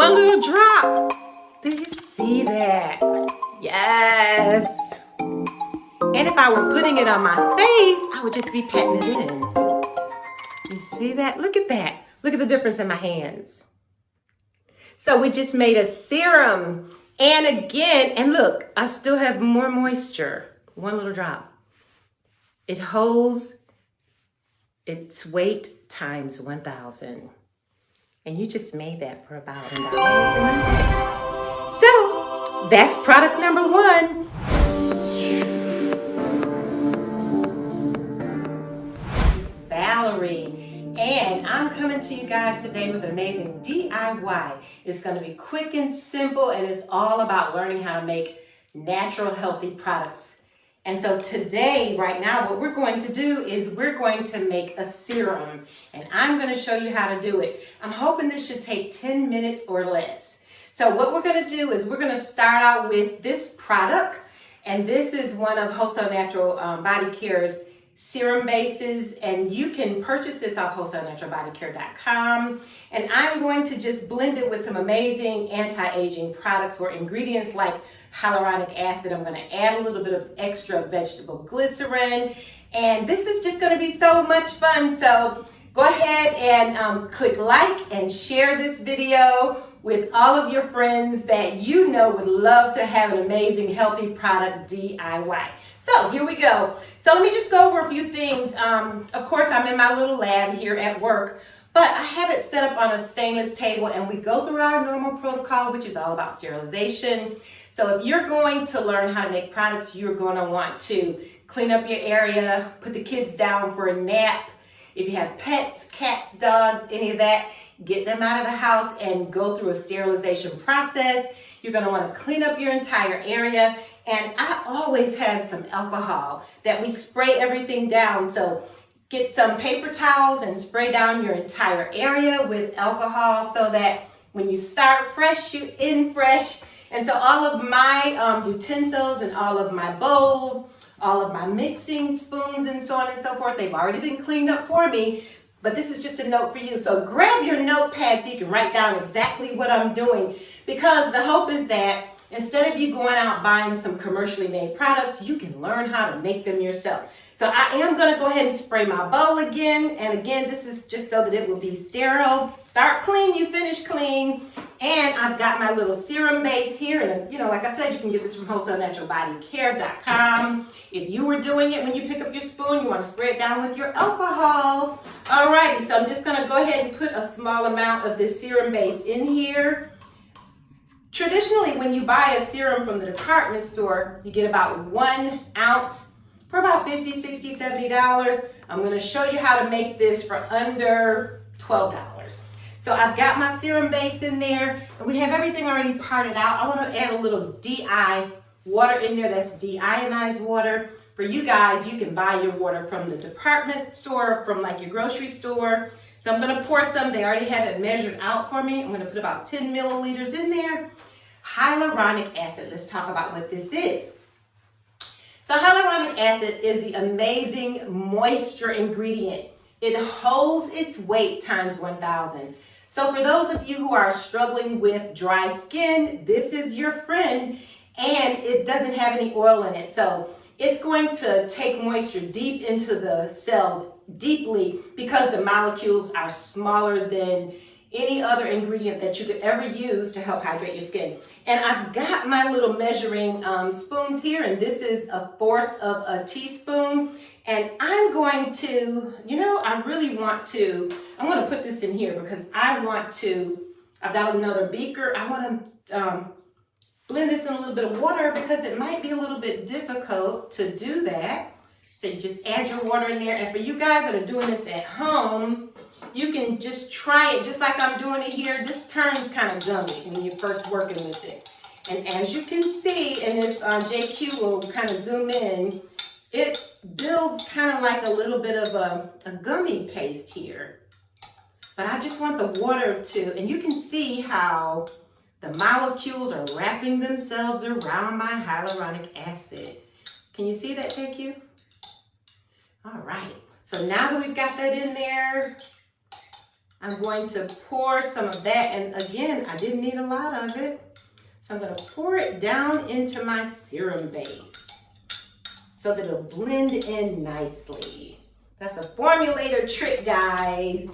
One little drop. Do you see that? Yes. And if I were putting it on my face, I would just be patting it in. You see that? Look at that. Look at the difference in my hands. So we just made a serum. And again, and look, I still have more moisture. One little drop. It holds its weight times 1,000. And you just made that for about $1. So that's product number one. This is Valerie, and I'm coming to you guys today with an amazing DIY. It's going to be quick and simple, and it's all about learning how to make natural, healthy products. And so today, right now, what we're going to do is we're going to make a serum, and I'm going to show you how to do it. I'm hoping this should take 10 minutes or less. So what we're going to do is we're going to start out with this product, and this is one of Wholesale Natural Body Care's serum bases, and you can purchase this off wholesalenaturalbodycare.com. And I'm going to just blend it with some amazing anti-aging products or ingredients like hyaluronic acid. I'm going to add a little bit of extra vegetable glycerin, and this is just going to be so much fun. So go ahead and click like and share this video with all of your friends that you know would love to have an amazing healthy product DIY. So here we go. So let me just go over a few things. Of course, I'm in my little lab here at work, but I have it set up on a stainless table, and we go through our normal protocol, which is all about sterilization. So if you're going to learn how to make products, you're going to want to clean up your area, put the kids down for a nap. If you have pets, cats, dogs, any of that, get them out of the house and go through a sterilization process. You're going to want to clean up your entire area. And I always have some alcohol that we spray everything down. So get some paper towels and spray down your entire area with alcohol so that when you start fresh, you end fresh. And so all of my utensils and all of my bowls, all of my mixing spoons and so on and so forth, they've already been cleaned up for me. But this is just a note for you. So grab your notepad so you can write down exactly what I'm doing, because the hope is that instead of you going out buying some commercially made products, you can learn how to make them yourself. So I am going to go ahead and spray my bowl again. And again, this is just so that it will be sterile. Start clean, you finish clean. And I've got my little serum base here. And, you know, like I said, you can get this from wholesalenaturalbodycare.com. If you were doing it when you pick up your spoon, you want to spray it down with your alcohol. Alrighty, so I'm just going to go ahead and put a small amount of this serum base in here. Traditionally, when you buy a serum from the department store, you get about 1 ounce for about $50, $60, $70. I'm going to show you how to make this for under $12. So I've got my serum base in there, and we have everything already parted out. I want to add a little DI water in there. That's deionized water. For you guys, you can buy your water from the department store, from like your grocery store. So I'm going to pour some. They already have it measured out for me. I'm going to put about 10 milliliters in there. Hyaluronic acid. Let's talk about what this is. So hyaluronic acid is the amazing moisture ingredient. It holds its weight times 1,000. So for those of you who are struggling with dry skin, this is your friend, and it doesn't have any oil in it. So it's going to take moisture deep into the cells, deeply, because the molecules are smaller than any other ingredient that you could ever use to help hydrate your skin. And I've got my little measuring spoons here, and this is 1/4 of a teaspoon. And I'm going to, I'm going to put this in here because I've got another beaker. I want to blend this in a little bit of water because it might be a little bit difficult to do that. So you just add your water in there. And for you guys that are doing this at home, you can just try it just like I'm doing it here. This turns kind of gummy when you're first working with it. And as you can see, and if JQ will kind of zoom in, it builds kind of like a little bit of a gummy paste here. But I just want the water to, and you can see how the molecules are wrapping themselves around my hyaluronic acid. Can you see that, JQ? All right. So now that we've got that in there, I'm going to pour some of that, and again, I didn't need a lot of it. So I'm gonna pour it down into my serum base so that it'll blend in nicely. That's a formulator trick, guys.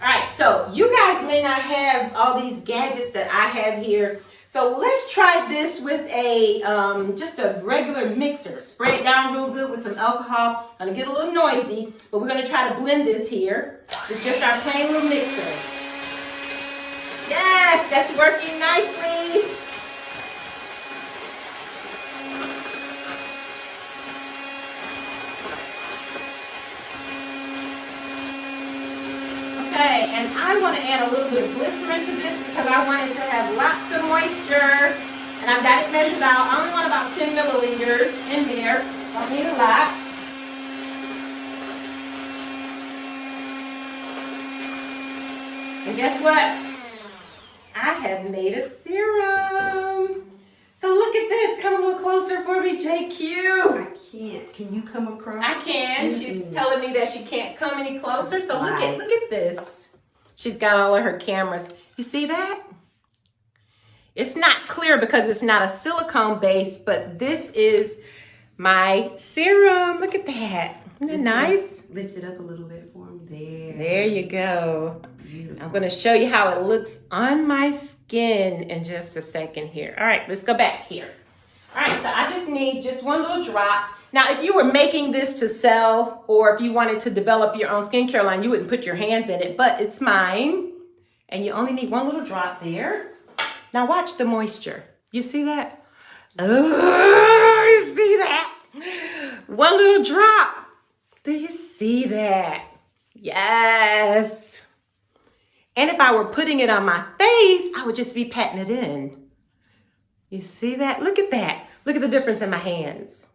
All right, so you guys may not have all these gadgets that I have here. So let's try this with a just a regular mixer. Spray it down real good with some alcohol. Gonna get a little noisy, but we're gonna try to blend this here with just our plain little mixer. Yes, that's working nicely. Okay, and I want to add a little bit of glycerin to this because I want it to have lots of moisture. And I've got it measured out. I only want about 10 milliliters in there. Don't need a lot. And guess what? I have made a serum. So look at this. Come a little closer for me, JQ. I can't. Can you come across? I can. She's telling me that she can't come any closer. So look at this. She's got all of her cameras. You see that? It's not clear because it's not a silicone base, but this is my serum. Look at that. Isn't that nice? Lift it up a little bit for me. There. There you go. Beautiful. I'm going to show you how it looks on my skin in just a second here. All right, let's go back here. All right, so I just need just one little drop. Now, if you were making this to sell or if you wanted to develop your own skincare line, you wouldn't put your hands in it, but it's mine. And you only need one little drop there. Now watch the moisture. You see that? Oh, you see that? One little drop. Do you see that? Yes. And if I were putting it on my face, I would just be patting it in. You see that? Look at that. Look at the difference in my hands.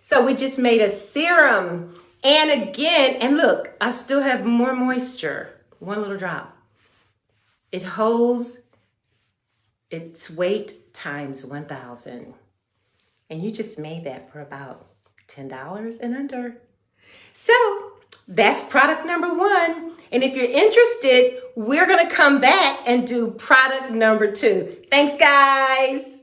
So we just made a serum. And again, and look, I still have more moisture. One little drop. It holds its weight times 1,000. And you just made that for about $10 and under. So that's product number 1. And if you're interested, we're going to come back and do product number 2. Thanks, guys.